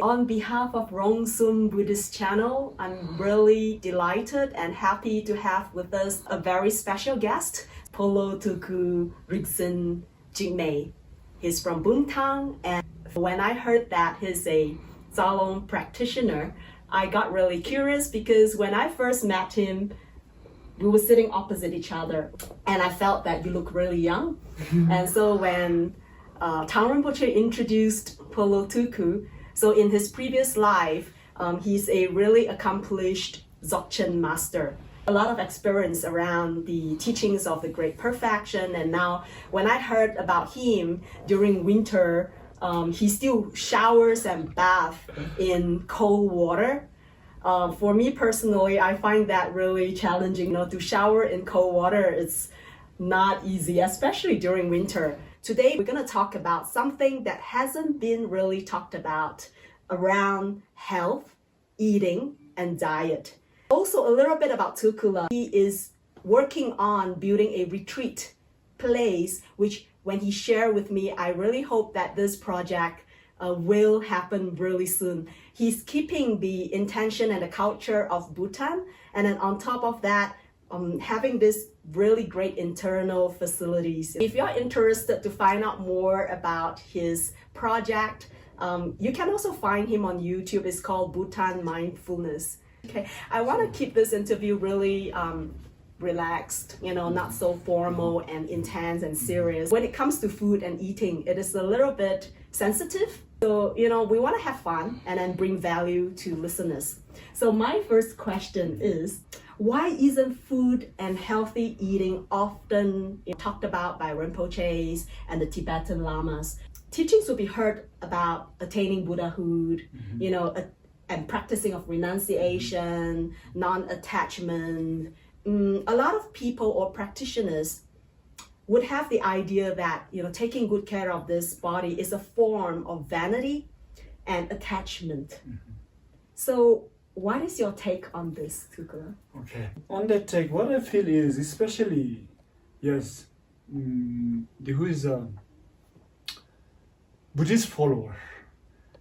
On behalf of荣松Buddhist channel, I'm really delighted and happy to have with us a very special guest, Poulo Tulku Rinpoche Jigme. He's from Bhutan, and when I heard that he's a Dzogchen practitioner, I got really curious because when I first met him, we were sitting opposite each other, and I felt that you look really young. And so when Tang Rinpoche introduced Poulo Tulku, so in his previous life, he's a really accomplished Dzogchen master. A lot of experience around the teachings of the Great Perfection, and now when I heard about him during winter, he still showers and baths in cold water. For me personally, I find that really challenging. To shower in cold water, it's not easy, especially during winter. Today, we're going to talk about something that hasn't been really talked about around health, eating, and diet. Also, a little bit about Tulku. He is working on building a retreat place, which when he shared with me, I really hope that this project will happen really soon. He's keeping the intention and the culture of Bhutan, and then on top of that, having this really great internal facilities. If you're interested to find out more about his project, you can also find him on YouTube. It's called Bhutan Mindfulness. Okay, I want to keep this interview really relaxed, not so formal and intense and serious. When it comes to food and eating, it is a little bit sensitive. So, we want to have fun and then bring value to listeners. So my first question is, why isn't food and healthy eating often talked about by Rinpoches and the Tibetan Lamas? Teachings will be heard about attaining Buddhahood, and practicing of renunciation, non-attachment. A lot of people or practitioners would have the idea that taking good care of this body is a form of vanity and attachment. So what is your take on this, Tulku? Okay, on that take, what I feel is, especially, yes, who is a Buddhist follower,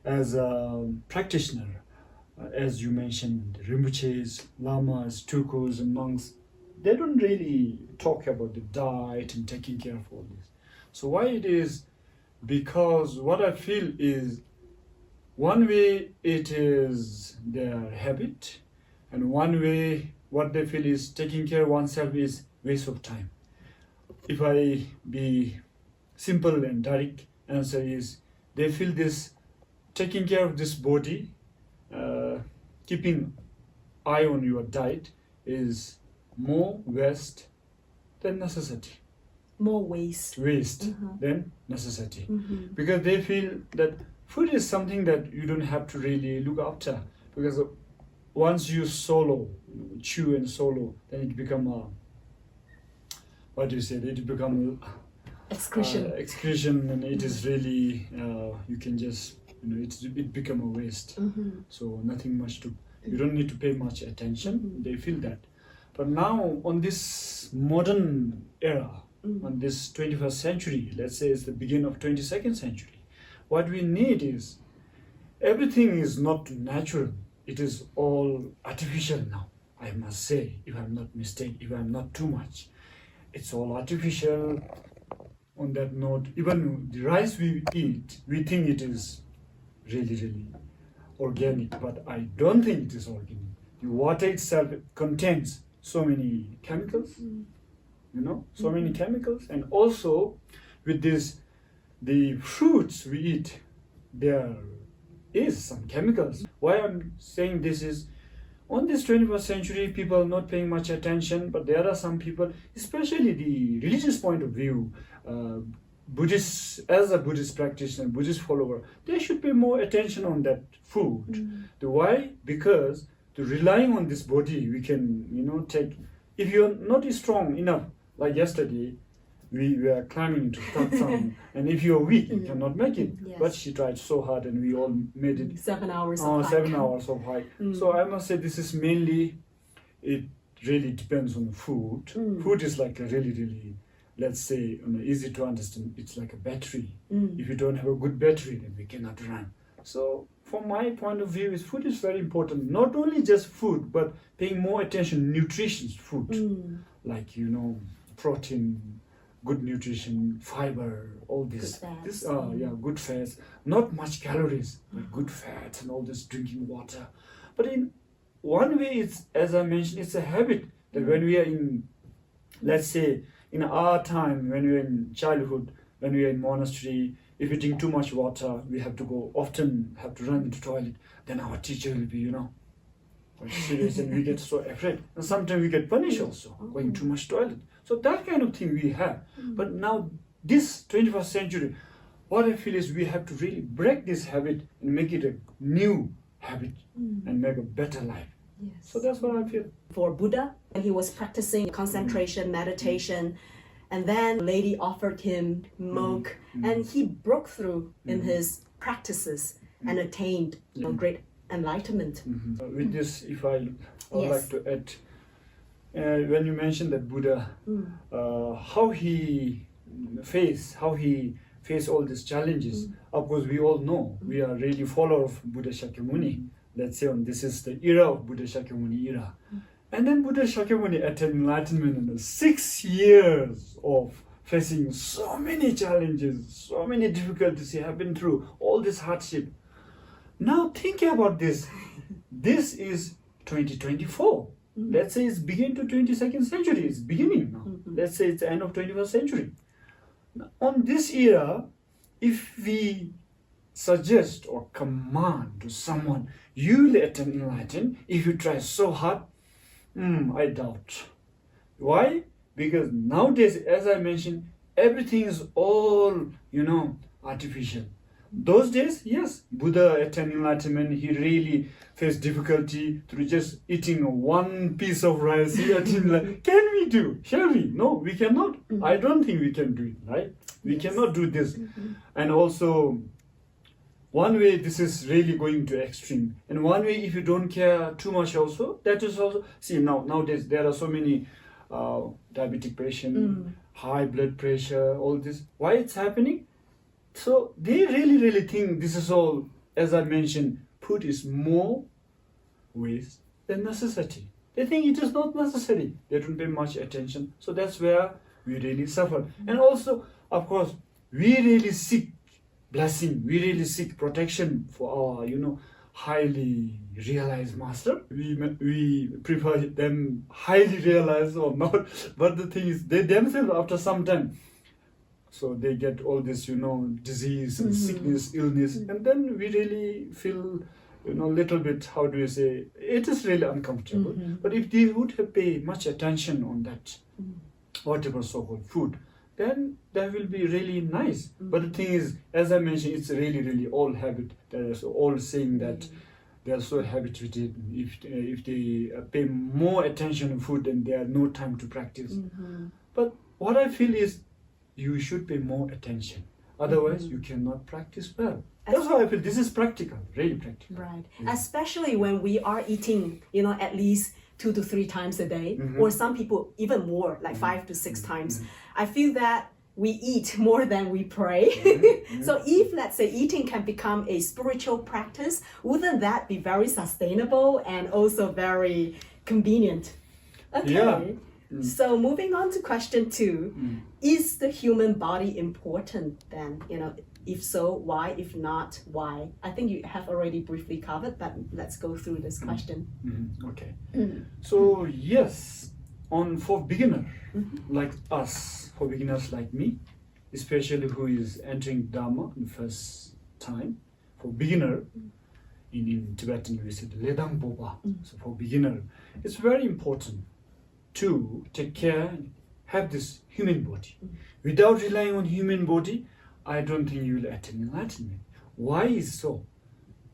as a practitioner, as you mentioned, Rinpoches, Lamas, Tulkus, and monks, they don't really talk about the diet and taking care of all this. So why it is? Because what I feel is, one way it is their habit, and one way what they feel is taking care of oneself is waste of time. If I be simple and direct, answer is they feel this taking care of this body, keeping eye on your diet is more waste than necessity. More waste. Than necessity. Because they feel that food is something that you don't have to really look after, because once you chew and swallow, then it become it become excretion, and it is really you can just it become a waste. So nothing much you don't need to pay much attention. They feel that. But now on this modern era, on this 21st century, let's say it's the beginning of 22nd century, what we need is, everything is not natural. It is all artificial now, I must say, if I'm not mistaken, if I'm not too much. It's all artificial. On that note, even the rice we eat, we think it is really, really organic, but I don't think it is organic. The water itself contains so many chemicals, so many chemicals, and also with this, the fruits we eat, there is some chemicals. Why I'm saying this is, on this 21st century, people are not paying much attention, but there are some people, especially the religious point of view, Buddhists, as a Buddhist practitioner, Buddhist follower, they should pay more attention on that food. Why? Because relying on this body, we can, take, if you're not strong enough, like yesterday, we were climbing to Kathryn, and if you're weak, you cannot make it. Yes. But she tried so hard, and we all made it. 7 hours of hike. 7 hours of hike. So I must say, this is mainly, it really depends on the food. Food is like a really, really, let's say, easy to understand. It's like a battery. If you don't have a good battery, then we cannot run. So from my point of view, food is very important. Not only just food, but paying more attention nutrition food, like protein, good nutrition, fiber, all this. Good fats. Not much calories, but good fats and all this, drinking water. But in one way, it's, as I mentioned, it's a habit that when we are in, let's say, in our time, when we are in childhood, when we are in monastery, if we drink too much water, we have to often have to run into toilet. Then our teacher will be, quite serious, and we get so afraid. And sometimes we get punished also, going too much toilet. So that kind of thing we have. But now, this 21st century, what I feel is we have to really break this habit and make it a new habit and make a better life. Yes. So that's what I feel. For Buddha, he was practicing concentration, meditation, and then a lady offered him milk, and he broke through in his practices and attained great enlightenment. With this, if I would like to add, when you mentioned that Buddha, how he faced all these challenges. Of course, we all know we are really followers of Buddha Shakyamuni. Let's say this is the era of Buddha Shakyamuni era. And then Buddha Shakyamuni attained enlightenment in 6 years of facing so many challenges, so many difficulties he have been through, all this hardship. Now think about this. This is 2024. Let's say it's beginning to 22nd century. It's beginning now. Let's say it's the end of 21st century. Now, on this era, if we suggest or command to someone, you will attain enlightenment if you try so hard, I doubt. Why? Because nowadays, as I mentioned, everything is all, artificial. Those days, yes, Buddha attained enlightenment. He really faced difficulty through just eating one piece of rice. He attained enlightenment. Can we do? Shall we? No, we cannot. I don't think we can do it, right? We cannot do this. And also, one way this is really going to extreme. And one way, if you don't care too much also, that is also, see nowadays there are so many diabetic patients, high blood pressure, all this. Why it's happening? So they really think this is all, as I mentioned, food is more waste than necessity. They think it is not necessary. They don't pay much attention. So that's where we really suffer. And also, of course, we really seek blessing. We really seek protection for our, highly realized master. We prefer them highly realized or not. But the thing is, they themselves, after some time, so they get all this, disease and sickness, illness, and then we really feel, little bit, how do you say, it is really uncomfortable. But if they would have paid much attention on that, whatever so-called food, then that will be really nice. But the thing is, as I mentioned, it's really all habit. There's all saying that they are so habituated. If they pay more attention to food, then they have no time to practice. But what I feel is, you should pay more attention. Otherwise, you cannot practice well. That's how I feel. This is practical, really practical. Right. Yeah. Especially when we are eating, at least 2 to 3 times a day, or some people even more, like 5 to 6 times. I feel that we eat more than we pray. So if, let's say, eating can become a spiritual practice, wouldn't that be very sustainable and also very convenient? Okay. Yeah. So moving on to question 2, is the human body important then? If so, why? If not, why? I think you have already briefly covered, but let's go through this question. Okay. So yes, for beginner like us, for beginners like me, especially who is entering Dharma the first time, for beginner, in Tibetan we said Ledang Boba. So for beginner, it's very important to take care and have this human body. Without relying on human body, I don't think you will attain enlightenment. Why is so?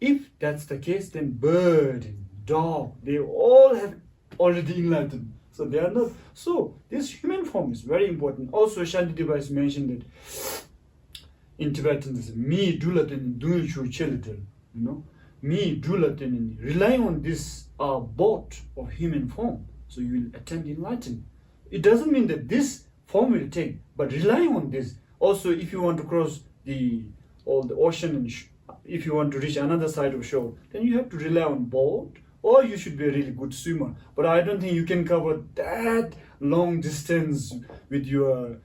If that's the case, then bird and dog, they all have already enlightened. So they are not. So this human form is very important. Also, Shantideva has mentioned that in Tibetan, this mi dulaten dunchu chelitel, mi dulaten, relying on this boat of human form. So you will attain enlightenment. It doesn't mean that this form will take, but relying on this. Also, if you want to cross the ocean and if you want to reach another side of shore, then you have to rely on boat, or you should be a really good swimmer. But I don't think you can cover that long distance with your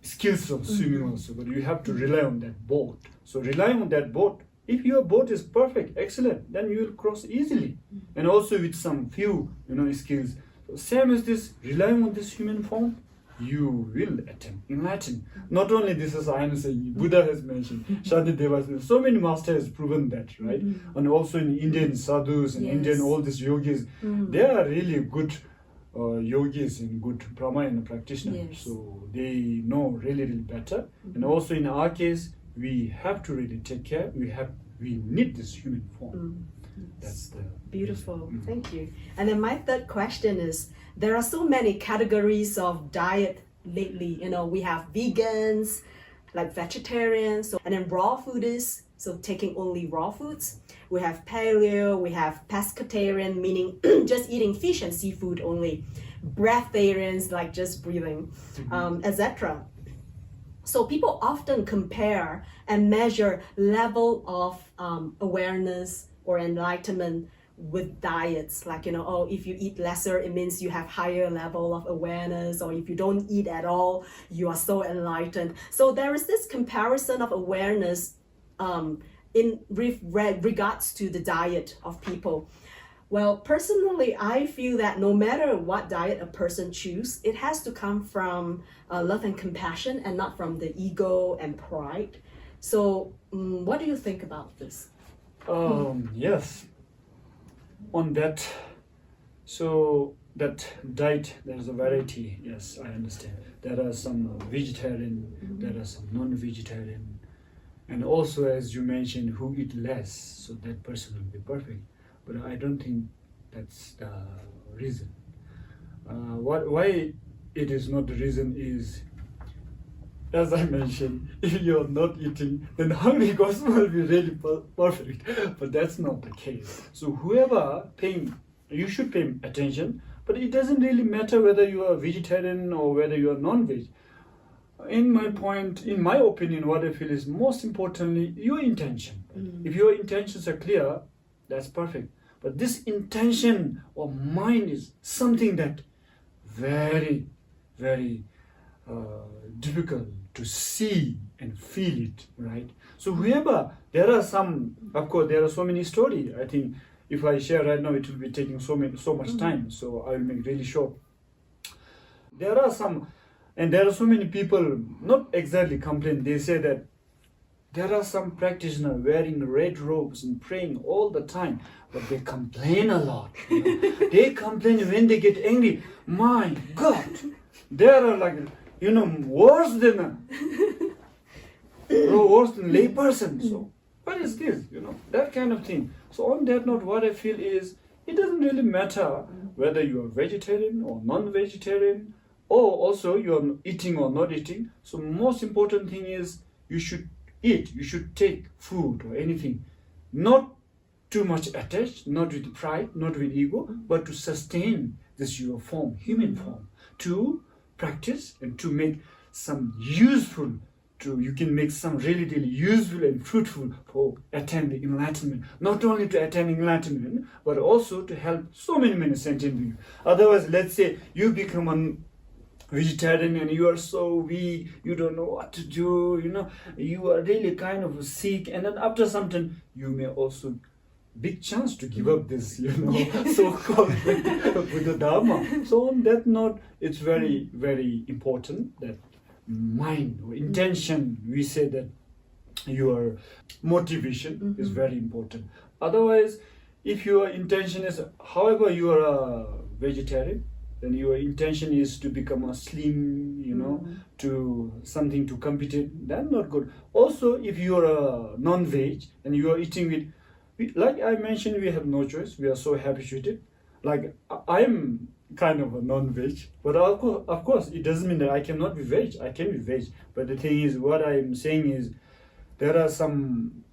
skills of swimming also, but you have to rely on that boat. So relying on that boat, if your boat is perfect, excellent, then you will cross easily. And also with some few, skills. So same as this, relying on this human form, you will attain enlightenment. Not only this, as I am saying, Buddha has mentioned, Shantideva has mentioned, so many masters have proven that, right? And also in Indian sadhus and Indian all these yogis, they are really good yogis and good pranayama practitioners. Yes. So they know really, really better. And also in our case, we have to really take care. We need this human form. That's the beautiful. Thank you. And then my third question is, there are so many categories of diet lately. We have vegans, like vegetarians, and then raw foodists, so taking only raw foods. We have paleo, we have pescatarian, meaning just eating fish and seafood only. Breatharians, like just breathing, etc. So people often compare and measure level of awareness or enlightenment with diets, like, if you eat lesser, it means you have higher level of awareness, or if you don't eat at all, you are so enlightened. So there is this comparison of awareness in regards to the diet of people. Well, personally, I feel that no matter what diet a person chooses, it has to come from love and compassion and not from the ego and pride. So what do you think about this? Yes. On that, so that diet, there's a variety. Yes, I understand. There are some vegetarian, there are some non-vegetarian, and also, as you mentioned, who eat less, so that person will be perfect. But I don't think that's the reason. Why it is not the reason is, as I mentioned, if you're not eating, then hungry person will be really perfect. But that's not the case. So whoever you should pay attention, but it doesn't really matter whether you are vegetarian or whether you are non-veg. In my opinion, what I feel is most importantly, your intention. If your intentions are clear, that's perfect. But this intention or mind is something that very, very difficult to see and feel it, right? So there are so many stories. I think if I share right now, it will be taking so much time. So I will make really short. There are so many people, not exactly complain. They say that there are some practitioners wearing red robes and praying all the time, but they complain a lot. They complain when they get angry. My God, they are like, worse than layperson. So what is this? That kind of thing. So on that note, what I feel is, it doesn't really matter whether you are vegetarian or non-vegetarian, or also you are eating or not eating. So most important thing is, you should eat, you should take food or anything, not too much attached, not with pride, not with ego, but to sustain this your form, human form, to practice and to make some useful, you can make some really, really useful and fruitful for attaining enlightenment. Not only to attain enlightenment, but also to help so many sentient beings. Otherwise, let's say you become a vegetarian and you are so weak, you don't know what to do, you are really kind of sick, and then after some time, you may also big chance to give up this, so-called Buddha Dharma. So on that note, it's very, very important that mind or intention, we say that your motivation is very important. Otherwise, if your intention is, however you are a vegetarian, then your intention is to become a slim, to something to compete, that's not good. Also, if you are a non-veg and you are eating with, like I mentioned, we have no choice. We are so habituated. Like I'm kind of a non-veg, but of course, it doesn't mean that I cannot be veg. I can be veg. But the thing is, what I'm saying is, there are some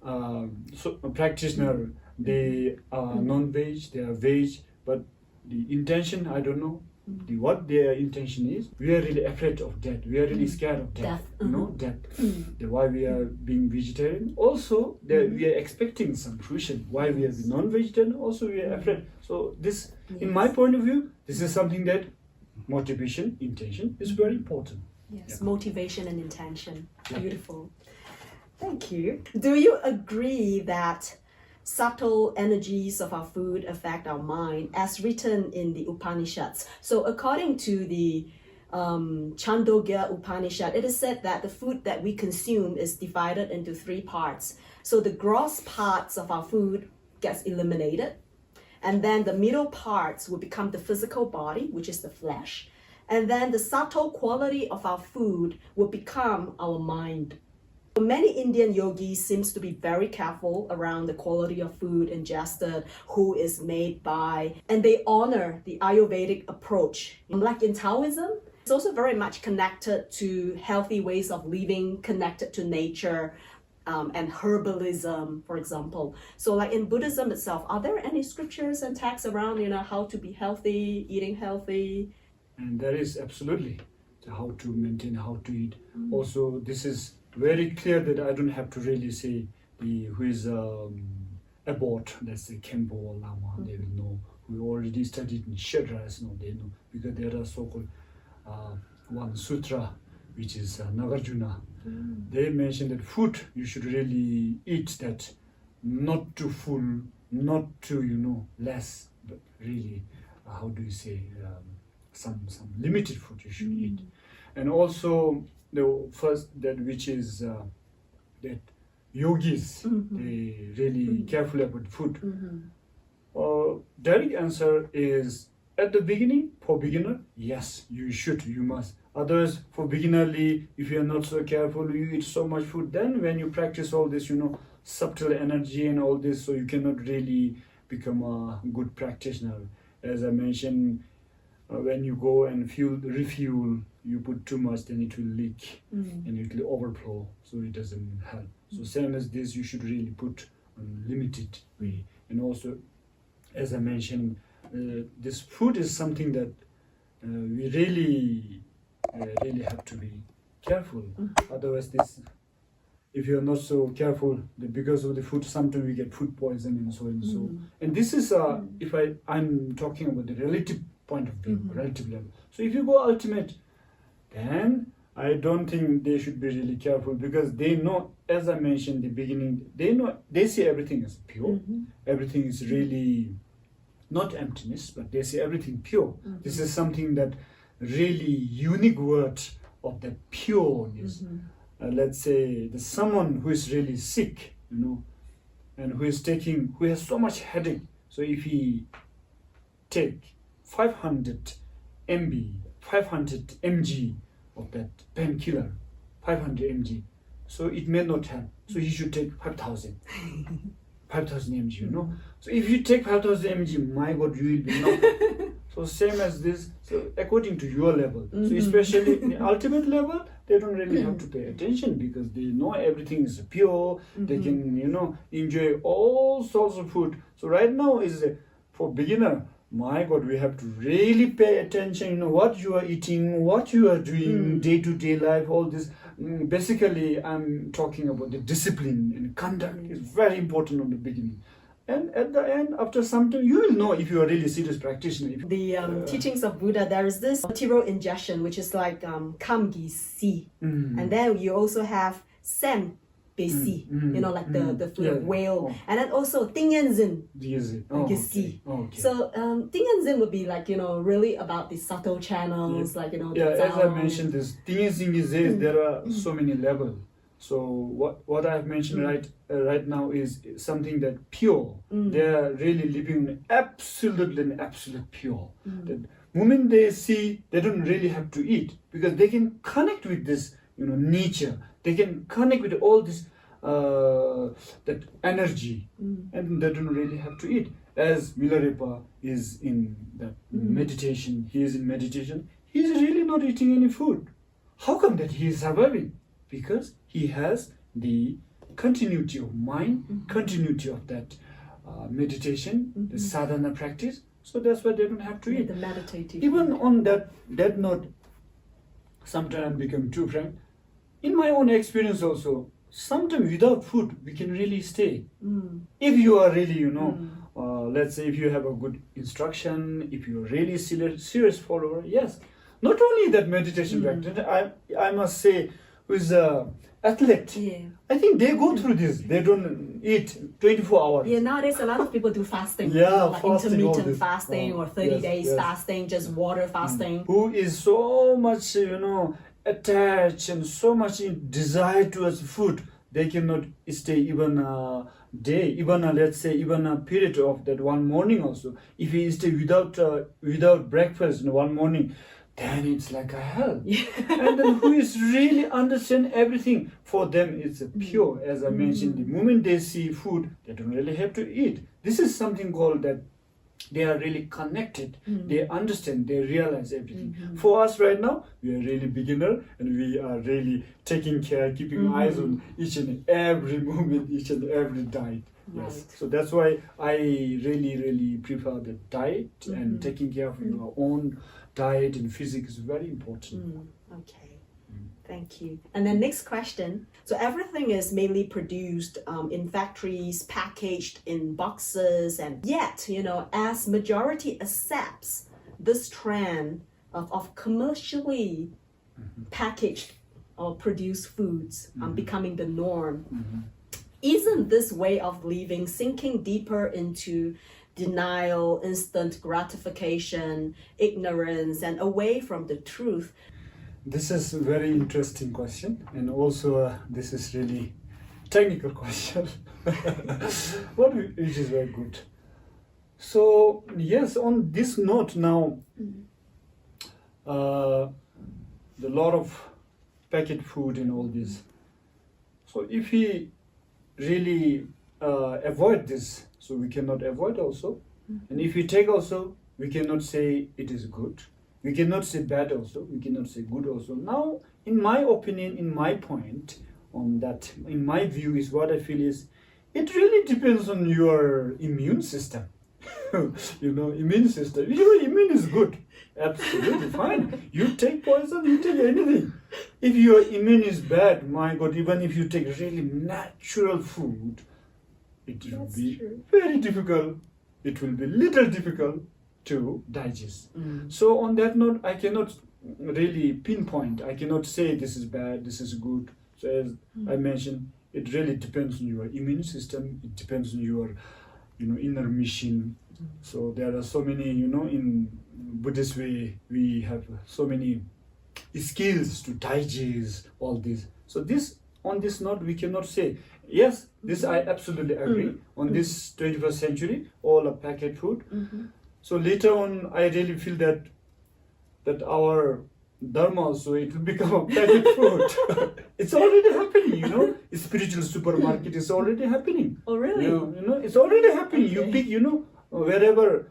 practitioners, they are non-veg, they are veg, but the intention, I don't know. what their intention is. We are really afraid of death. We are really scared of death. Death. Why we are being vegetarian. Also, we are expecting some fruition. Why we are non-vegetarian. Also, we are afraid. So this, in my point of view, this is something that motivation, intention is very important. Yes, motivation and intention. Beautiful. Thank you. Do you agree that subtle energies of our food affect our mind, as written in the Upanishads? So according to the Chandogya Upanishad, it is said that the food that we consume is divided into 3 parts. So the gross parts of our food gets eliminated, and then the middle parts will become the physical body, which is the flesh, and then the subtle quality of our food will become our mind. Many Indian yogis seems to be very careful around the quality of food ingested, who is made by, and they honor the Ayurvedic approach. Like in Taoism, it's also very much connected to healthy ways of living, connected to nature, and herbalism, for example. So like in Buddhism itself, are there any scriptures and texts around, how to be healthy, eating healthy? And there is absolutely how to maintain, how to eat. Also, this is very clear that I don't have to really say who is abbot, let's say Khenpo or Lama, they will know. We already studied in Shedras, they know, because there are so-called one sutra, which is Nagarjuna. They mention that food, you should really eat that, not too full, not too, less, but really, how do you say, some limited food you should eat. And also, the first which is that yogis, they really careful about food. Direct answer is, at the beginning, for beginner, yes, you must. Others, for beginnerly, if you are not so careful, you eat so much food, then when you practice all this, subtle energy and all this, so you cannot really become a good practitioner. As I mentioned, when you go and refuel, you put too much, then it will leak and it will overflow, so it doesn't help. So same as this, you should really put on limited way. And also, as I mentioned, this food is something that we really have to be careful. Otherwise, if you are not so careful, because of the food, sometimes we get food poisoning and so and so. And this is, if I'm talking about the relative point of view, relative level. So if you go ultimate, then I don't think they should be really careful, because they know, as I mentioned in the beginning, they see everything as pure. Everything is really not emptiness, but they see everything pure. This is something that really unique word of the pureness. Let's say someone who is really sick, and who has so much headache. So if he take 500 mg of that painkiller, 500 mg, so it may not help. So he should take 5,000 mg, So if you take 5,000 mg, my God, you will be knocked. So same as this, so according to your level. So especially in the ultimate level, they don't really have to pay attention, because they know everything is pure. They can, enjoy all sorts of food. So right now is for beginner, my God, we have to really pay attention, what you are eating, what you are doing, day-to-day life, all this. Basically, I'm talking about the discipline and conduct is very important on the beginning. And at the end, after some time, you will know if you are really serious practitioner. The teachings of Buddha, there is this material ingestion, which is like kamgi si. And then you also have sen besi, like the food of whale. And then also tingenzin. Okay. So tingenzin would be like, really about the subtle channels, like, as I mentioned this, tingenzin is there are so many levels. So what I've mentioned right now is something that pure. They are really living absolute pure. The moment they see, they don't really have to eat, because they can connect with this, nature. They can connect with all this that energy, and they don't really have to eat. As Milarepa is in that meditation, he is in meditation. He is really not eating any food. How come that he is surviving? Because he has the continuity of mind, continuity of that meditation, the sadhana practice. So that's why they don't have to eat. The meditative. Even on that note, sometimes I become too frank. In my own experience also, sometimes without food, we can really stay. If you are really, let's say if you have a good instruction, if you're really serious follower, yes. Not only that meditation practice, I must say, with athlete, I think they go through this. They don't eat 24 hours. Yeah, nowadays a lot of people do fasting. Yeah, like fasting, intermittent fasting or 30 days fasting, just water fasting. Who is so much, attached and so much in desire towards food, they cannot stay even a day, even let's say even a period of that one morning also. If he stay without breakfast in one morning, then it's like a hell. And then who is really understand everything, for them it's pure. As I mentioned, the moment they see food, they don't really have to eat. This is something called that they are really connected. They understand, they realize everything. For us right now, we are really beginner, and we are really taking care, keeping eyes on each and every movement, each and every diet. Yes. So that's why I really prefer the diet, and taking care of your own diet and physics is very important. Okay, thank you. And then next question. So everything is mainly produced in factories, packaged in boxes, and yet, as majority accepts this trend of commercially packaged or produced foods becoming the norm, isn't this way of living sinking deeper into denial, instant gratification, ignorance, and away from the truth? This is a very interesting question, and also this is really technical question, which is very good. So yes, on this note now, the lot of packet food and all this. So if we really avoid this, so we cannot avoid also. And if we take also, we cannot say it is good. We cannot say bad also. We cannot say good also. Now, in my opinion, in my point on that, in my view, is what I feel is, it really depends on your immune system. Immune system. Your immune is good. Absolutely fine. You take poison, you take anything. If your immune is bad, my God, even if you take really natural food, it will be very difficult. It will be little difficult to digest. So on that note, I cannot really pinpoint. I cannot say this is bad, this is good. So as I mentioned, it really depends on your immune system. It depends on your, inner mission. So there are so many, in Buddhist way, we have so many skills to digest all this. So on this note, we cannot say, yes, this I absolutely agree. On this 21st century, all a packet food. So later on, I really feel that our dharma also, it will become a packet food. It's already happening, Spiritual supermarket is already happening. Oh, really? It's already happening. Okay. You pick, wherever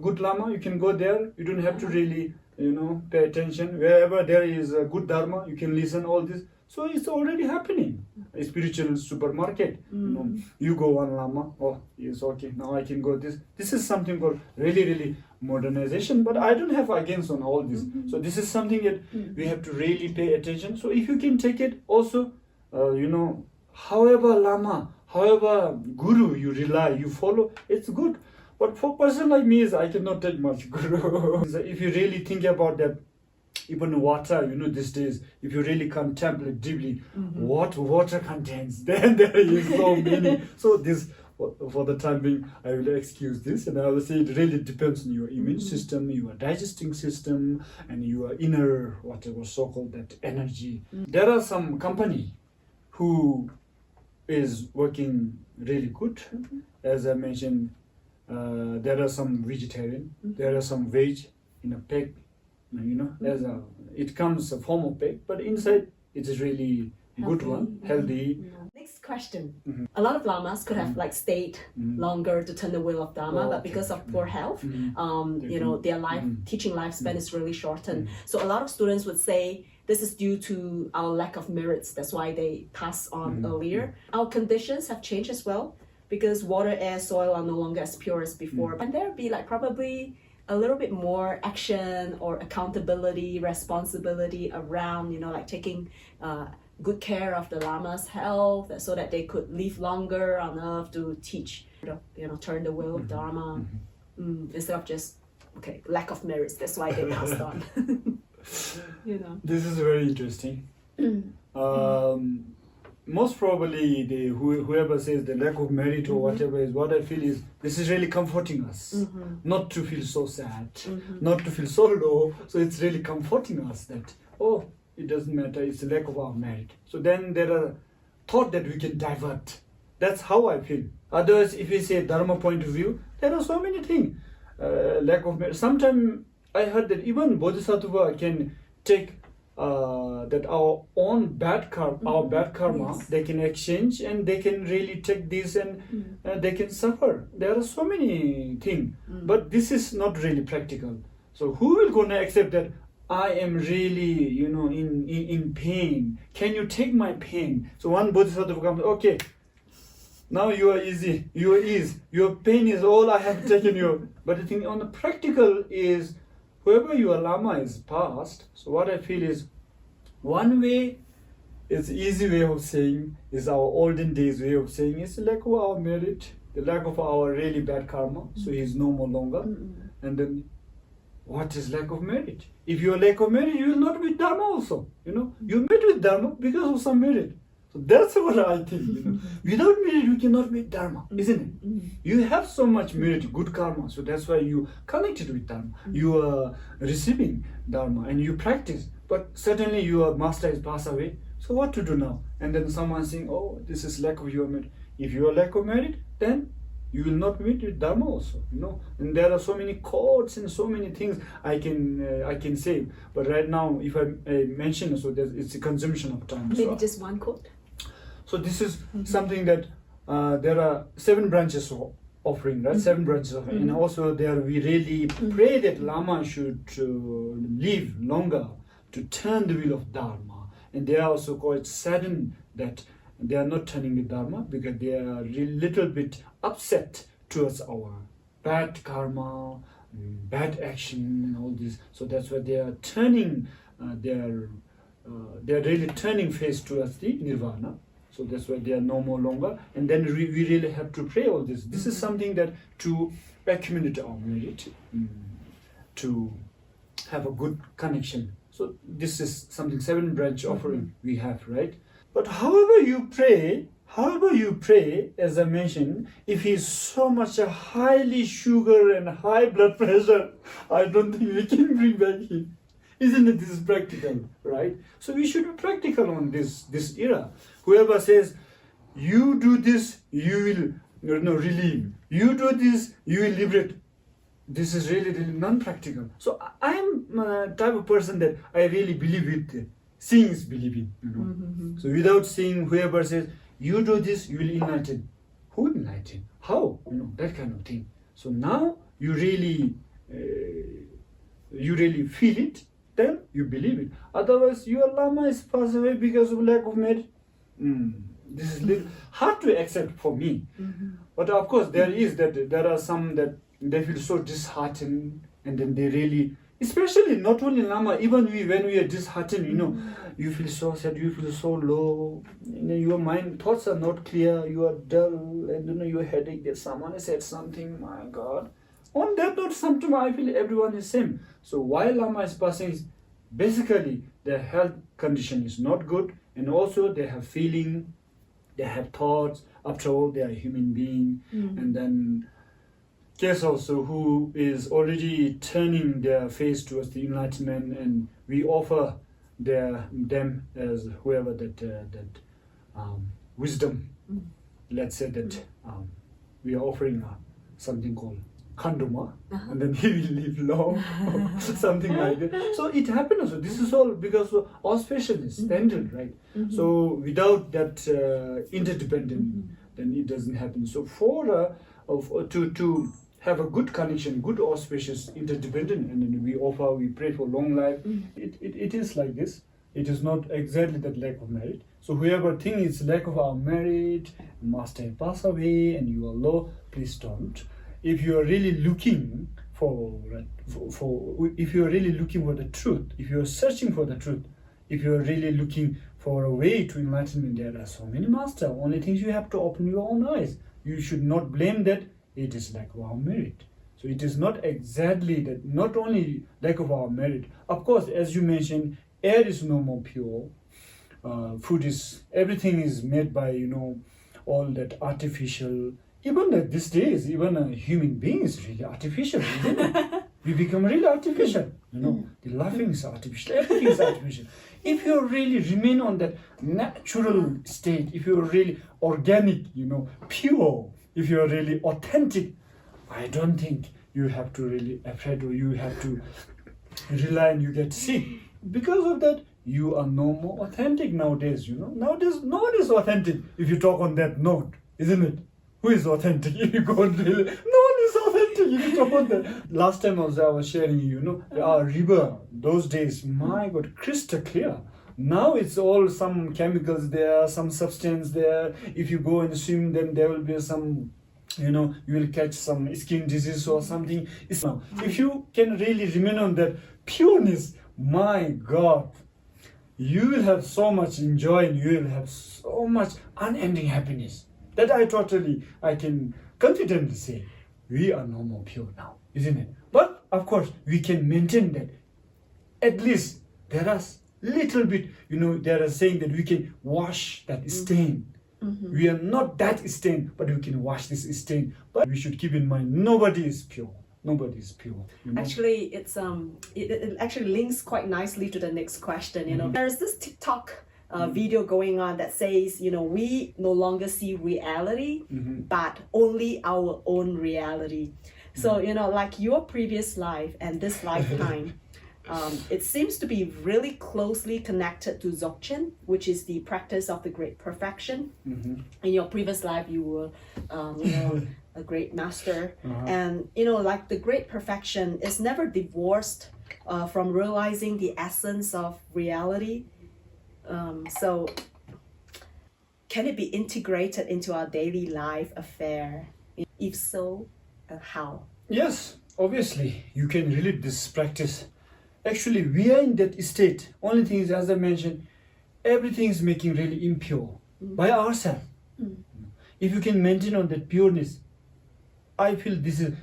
good lama, you can go there. You don't have to really, pay attention. Wherever there is a good dharma, you can listen all this. So it's already happening. A spiritual supermarket. You go one lama. Oh, yes, okay. Now I can go this. This is something for really modernization. But I don't have against on all this. So this is something that we have to really pay attention. So if you can take it also, however lama, however guru you rely, you follow, it's good. But for person like me, I cannot take much guru. If you really think about that, even water, these days, if you really contemplate deeply what water contains, then there is so many. So this, for the time being, I will excuse this, and I will say it really depends on your immune system, your digesting system, and your inner, whatever so-called that energy. There are some company who is working really good. As I mentioned, there are some vegetarian, there are some veg in a pack. It comes a form of pack, but inside it is really good one, healthy. Next question. A lot of lamas could have stayed longer to turn the wheel of Dharma, but because of poor health, their teaching lifespan is really shortened. So a lot of students would say this is due to our lack of merits. That's why they pass on earlier. Our conditions have changed as well. because water, air, soil are no longer as pure as before. And there'll be like probably a little bit more action or accountability, responsibility around, you know, like taking good care of the Lama's health so that they could live longer on earth to teach, you know, turn the wheel of Dharma instead of just, okay, lack of merits. That's why they passed on. You know. This is very interesting. Most probably whoever says the lack of merit or whatever is what I feel is this is really comforting us not to feel so sad, not to feel so low. So it's really comforting us that, oh, it doesn't matter, it's the lack of our merit. So then there are thought that we can divert. That's how I feel. Otherwise, if we say Dharma point of view, there are so many things. Lack of merit. Sometimes I heard that even Bodhisattva can take that our own bad karma, they can exchange and they can really take this and they can suffer. There are so many things, but this is not really practical. So who will gonna accept that I am really, you know, in pain? Can you take my pain? So one Bodhisattva comes, okay, now you are easy, you are ease, your pain is all I have taken you. But the thing on the practical is, whoever your Lama is past, so what I feel is, one way, it's easy way of saying, is our olden days way of saying, it's the lack of our merit, the lack of our really bad karma, so he's no more longer. And then, what is lack of merit? If you are lack of merit, you will not be Dharma also, you know. You met with Dharma because of some merit. So that's what I think, you know. Without merit, you cannot meet Dharma, isn't it? You have so much merit, good karma, so that's why you connected with Dharma. You are receiving Dharma and you practice. But certainly your master has passed away, so what to do now? And then someone saying, oh, this is lack of your merit. If you are lack of merit, then you will not meet with Dharma also, you know. And there are so many quotes and so many things I can say. But right now, if I mention, so it's a consumption of time. Maybe so, just one quote. So this is something that there are 7 branches of offering, right? 7 branches of offering. And also there we really pray that Lama should live longer to turn the wheel of Dharma. And they are also quite saddened that they are not turning the Dharma because they are a little bit upset towards our bad karma, bad action and all this. So that's why they are turning, they are really turning face towards the Nirvana. So that's why they are no more longer. And then we really have to pray all this. This is something that to accumulate our merit, to have a good connection. So this is something 7 branch offering we have, right? But however you pray, as I mentioned, if he's so much a highly sugar and high blood pressure, I don't think we can bring back him. Isn't it? This is practical, right? So we should be practical on this era. Whoever says, you do this, you will relieve. You do this, you will liberate. This is really, really non-practical. So I am a type of person that I really believe with seeing is believing. You know? So without seeing, whoever says, you do this, you will enlighten. Who enlighten? How? You know, that kind of thing. So now you really feel it, then you believe it. Otherwise, your Lama is passed away because of lack of merit. This is little hard to accept for me. But of course, there are some that they feel so disheartened, and then they really, especially not only Lama, even when we are disheartened, you know, you feel so sad, you feel so low, you know, your mind, thoughts are not clear, you are dull, and you know, your headache, that someone has said something, my God. On that note, sometimes I feel everyone is same. So while Lama is passing, is basically their health condition is not good, and also they have feeling, they have thoughts. After all, they are a human being, and then case also who is already turning their face towards the enlightenment, and we offer them as whoever that wisdom. Let's say that we are offering something called Khanduma, and then he will live long, or something like that. So it happens also. This is all because of auspiciousness, standard, right? So without that interdependent, then it doesn't happen. So for to have a good connection, good auspicious, interdependent, and then we pray for long life. It is like this. It is not exactly that lack of merit. So whoever thinks it's lack of our merit, master pass away and you are low, please don't. If you are really looking if you are really looking for the truth, if you are searching for the truth, if you are really looking for a way to enlightenment, there are so many masters. Only things you have to open your own eyes. You should not blame that it is lack of our merit. So it is not exactly that, not only lack of our merit. Of course, as you mentioned, air is no more pure. Food is, everything is made by, all that artificial. Even these days, even a human being is really artificial, isn't it? We become really artificial. The laughing is artificial, everything is artificial. If you really remain on that natural state, if you're really organic, pure, if you're really authentic, I don't think you have to really afraid or you have to rely and you get sick. Because of that, you are no more authentic nowadays, Nowadays, nobody's authentic if you talk on that note, isn't it? Who is authentic? If you go really, no one is authentic if you talk on that. Last time also I was sharing, our river, those days, my God, crystal clear. Now it's all some chemicals there, some substance there. If you go and swim, then there will be some, you will catch some skin disease or something. If you can really remain on that pureness, my God, you will have so much enjoy and you will have so much unending happiness. That I can confidently say, we are no more pure now, isn't it? But of course, we can maintain that. At least there are little bit, there are saying that we can wash that stain. We are not that stain, but we can wash this stain. But we should keep in mind, nobody is pure. Nobody is pure. Actually, it actually links quite nicely to the next question. There's this TikTok video going on that says, we no longer see reality, but only our own reality. So, like your previous life and this lifetime, it seems to be really closely connected to Dzogchen, which is the practice of the great perfection. In your previous life, you were, a great master. And, like the great perfection is never divorced from realizing the essence of reality. So can it be integrated into our daily life affair? If so, how? Yes, obviously, you can relate this practice. Actually, we are in that state. Only thing is, as I mentioned, everything is making really impure by ourselves. If you can maintain on that pureness, I feel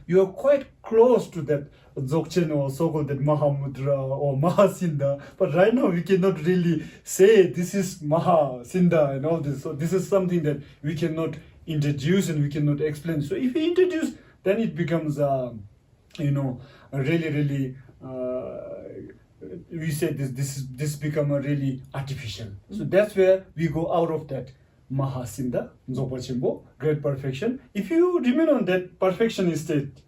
you are quite close to that Dzogchen or so-called that Mahamudra or Mahasinda. But right now we cannot really say this is Mahasinda and all this. So this is something that we cannot introduce and we cannot explain. So if we introduce, then it becomes, really, we say this become a really artificial. So that's where we go out of that. Mahasinda, Dzogchen, great perfection. If you remain on that perfection state,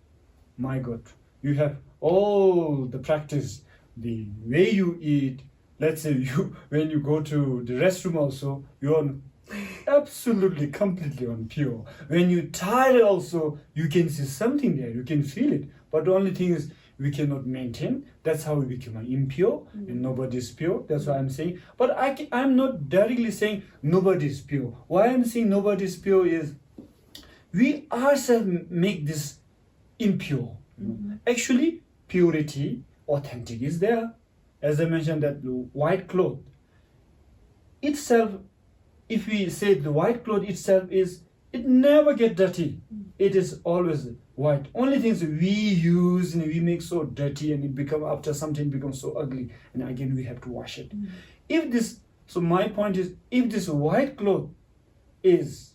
my God, you have all the practice, the way you eat. Let's say when you go to the restroom also, you're absolutely, completely on pure. When you tired also, you can see something there, you can feel it. But the only thing is, we cannot maintain. That's how we become impure and nobody is pure. That's what I'm saying. But I'm not directly saying nobody is pure. Why I'm saying nobody is pure is we ourselves make this impure. Actually, purity, authentic is there. As I mentioned, that white cloth itself, if we say the white cloth itself it never get dirty. It is always white. Only things we use and we make so dirty and it become after something becomes so ugly and again we have to wash it. So my point is, if this white cloth is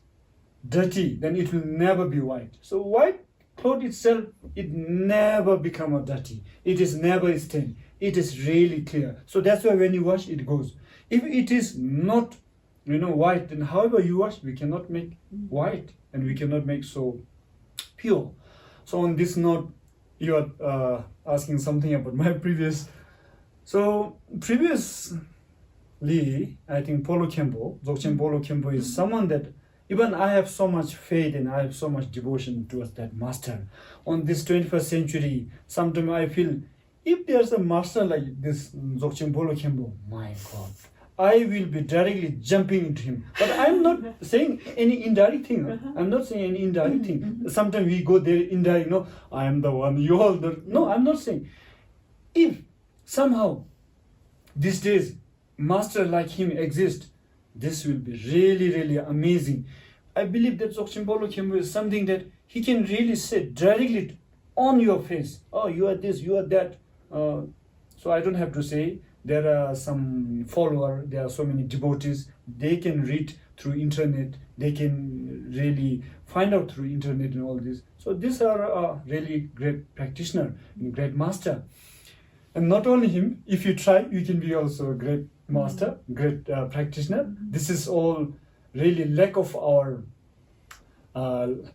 dirty, then it will never be white. So white cloth itself, it never become a dirty. It is never stained. It is really clear. So that's why when you wash, it goes. If it is not white, then however you wash, we cannot make white and we cannot make so pure. So on this note, you are asking something about my previous. So previously, I think Dzogchen Poulo Tulku is someone that even I have so much faith and I have so much devotion towards that master. On this 21st century, sometimes I feel if there's a master like this Dzogchen Poulo Tulku, my God, I will be directly jumping into him. But I'm not saying any indirect thing. I'm not saying any indirect thing. Sometimes we go there indirect, no, I am the one, you are the... No, I'm not saying. If somehow these days master like him exists, this will be really, really amazing. I believe that Dzogchen Poulo Tulku is something that he can really say directly on your face. Oh, you are this, you are that. So I don't have to say. There are some followers, there are so many devotees, they can read through internet, they can really find out through internet and all this. So these are a really great practitioner, great master. And not only him, if you try, you can be also a great master, great practitioner. This is all really lack of our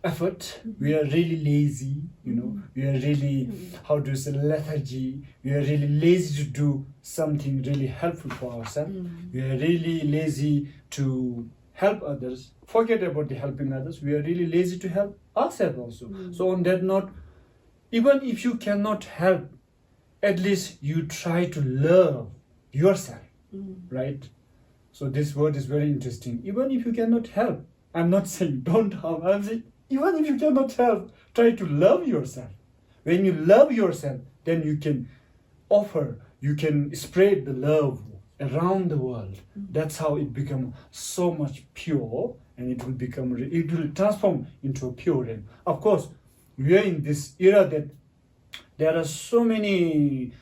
effort. We are really lazy, we are really, how do you say, lethargy. We are really lazy to do something really helpful for ourselves. We are really lazy to help others. Forget about the helping others. We are really lazy to help ourselves also. So on that note, even if you cannot help, at least you try to love yourself, right? So this word is very interesting. Even if you cannot help, I'm not saying don't harm, I'm saying even if you cannot help, try to love yourself. When you love yourself, then you can offer, you can spread the love around the world. That's how it becomes so much pure, and it will transform into a pure realm. Of course, we are in this era that there are so many,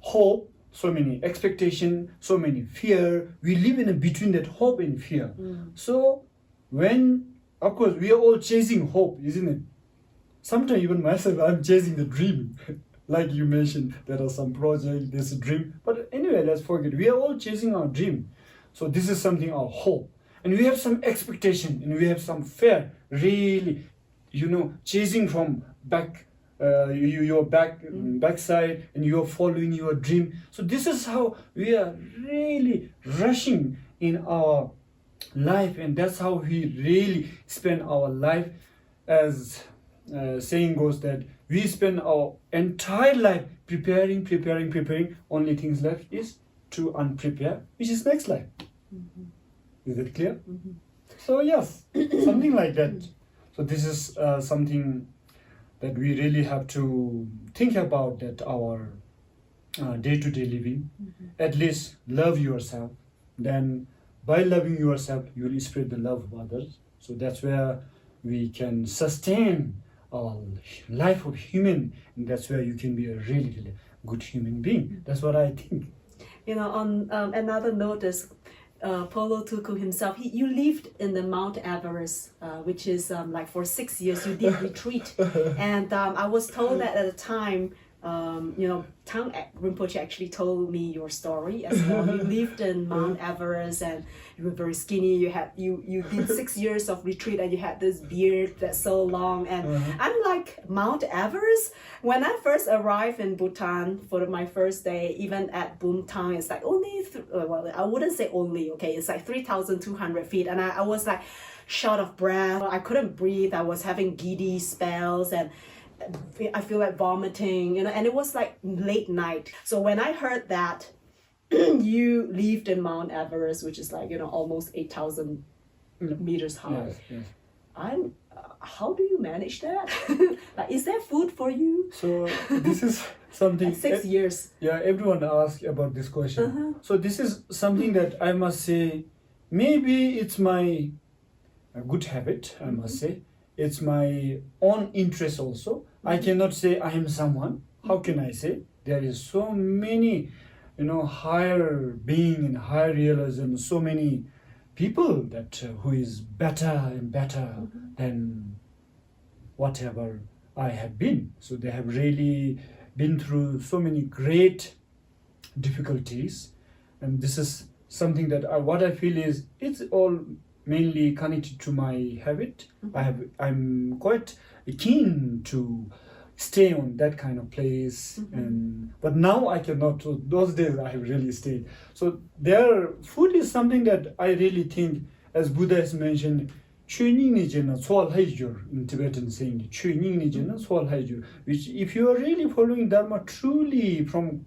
hope, so many expectation, so many fear. We live in between that hope and fear. So when, of course, we are all chasing hope, isn't it? Sometimes even myself, I'm chasing the dream. Like you mentioned, there are some projects, there's a dream. But anyway, let's forget. We are all chasing our dream. So this is something, our hope. And we have some expectation, and we have some fear, really, chasing from back, your backside, and you're following your dream. So this is how we are really rushing in our life, and that's how we really spend our life. As saying goes that we spend our entire life preparing. Only things left is to unprepare, which is next life. Is that clear? So yes, something like that. So this is something that we really have to think about, that our day-to-day living. At least love yourself. Then by loving yourself, you will spread the love of others. So that's where we can sustain our life of human, and that's where you can be a really, really good human being. That's what I think. On another notice, Poulo Tulku himself, you lived in the Mount Everest, which is like for 6 years you did retreat. And I was told that at the time, Tang Rinpoche actually told me your story as well. You lived in Mount Everest and you were very skinny. You did 6 years of retreat and you had this beard that's so long. And I'm like, Mount Everest? When I first arrived in Bhutan for my first day, even at Bumtang, it's like only, I wouldn't say only, okay, it's like 3,200 feet. And I was like short of breath. I couldn't breathe. I was having giddy spells and I feel like vomiting, and it was like late night. So when I heard that you lived in Mount Everest, which is like, almost 8,000 meters high, Yes. How do you manage that? Like, is there food for you? So this is something... 6 years. Yeah, everyone asks about this question. So this is something that I must say, maybe it's my good habit, I must say. It's my own interest also. I cannot say I am someone. How can I say? There is so many, higher being and higher realism, so many people that who is better and better than whatever I have been. So they have really been through so many great difficulties. And this is something that what I feel is, it's all mainly connected to my habit. I'm quite keen to stay on that kind of place, but now I cannot. So those days I have really stayed. So their food is something that I really think, as Buddha has mentioned, in Tibetan saying, which if you are really following Dharma truly from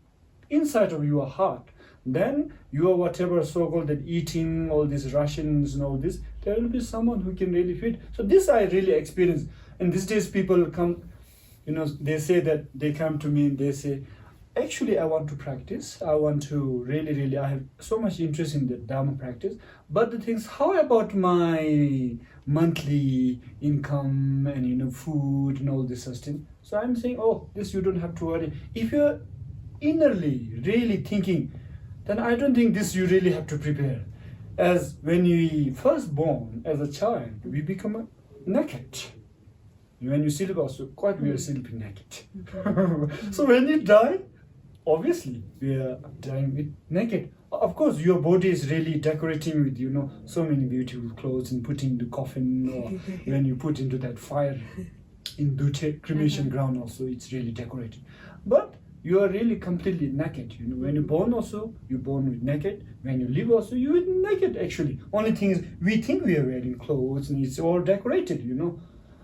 inside of your heart, then you are whatever so-called that eating all these rations and all this, there will be someone who can really feed. So this I really experienced. And these days people come, they say that they come to me and they say, actually I want to practice. I want to really, I have so much interest in the Dharma practice. But the things, how about my monthly income and food and all this sustenance? So I'm saying, this you don't have to worry. If you're innerly really thinking, then I don't think this you really have to prepare. As when we first born as a child, we become naked. When you sleep also, quite we are sleeping naked. So when you die, obviously we are dying with naked. Of course, your body is really decorating with so many beautiful clothes and putting the coffin or when you put into that fire in the cremation ground also, it's really decorated. But you are really completely naked. When you're born also, you're born with naked. When you live also, you're naked actually. Only thing is, we think we are wearing clothes and it's all decorated,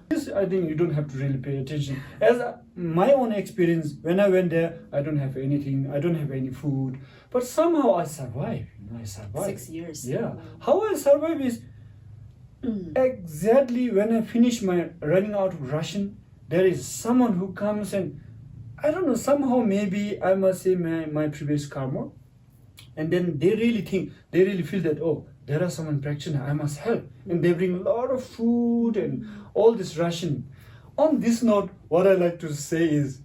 This, I think you don't have to really pay attention. As my own experience, when I went there, I don't have anything, I don't have any food. But somehow I survived, I survived. 6 years. Yeah. How I survive is exactly when I finish my running out of ration, there is someone who comes and I don't know, somehow maybe I must say my previous karma. And then they really feel that, there are someone practicing, I must help. And they bring a lot of food and all this ration. On this note, what I like to say is,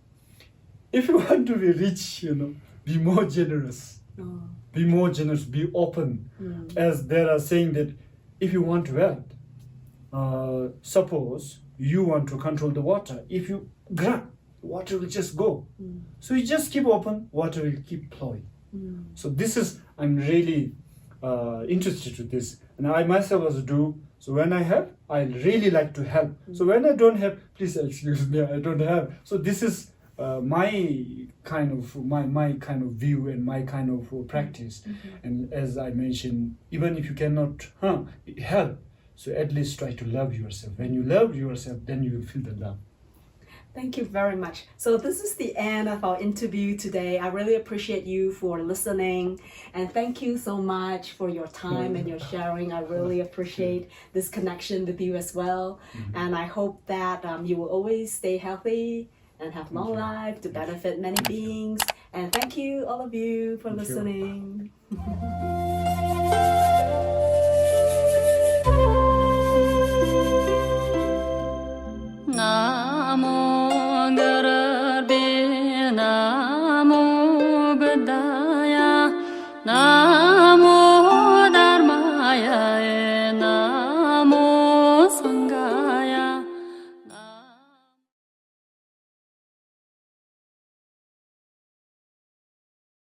if you want to be rich, be more generous. Be more generous, be open. As they are saying that if you want wealth, suppose you want to control the water. If you grab, water will just go. So you just keep open, water will keep flowing. So this is, I'm really interested with this. And I myself also do. So when I have, I really like to help. So when I don't have, please excuse me, I don't have. So this is my kind of view and my kind of practice. And as I mentioned, even if you cannot help, so at least try to love yourself. When you love yourself, then you will feel the love. Thank you very much. So this is the end of our interview today. I really appreciate you for listening and thank you so much for your time and your sharing. I really appreciate this connection with you as well. And I hope that you will always stay healthy and have long life to benefit many beings. And thank you all of you for listening. Namo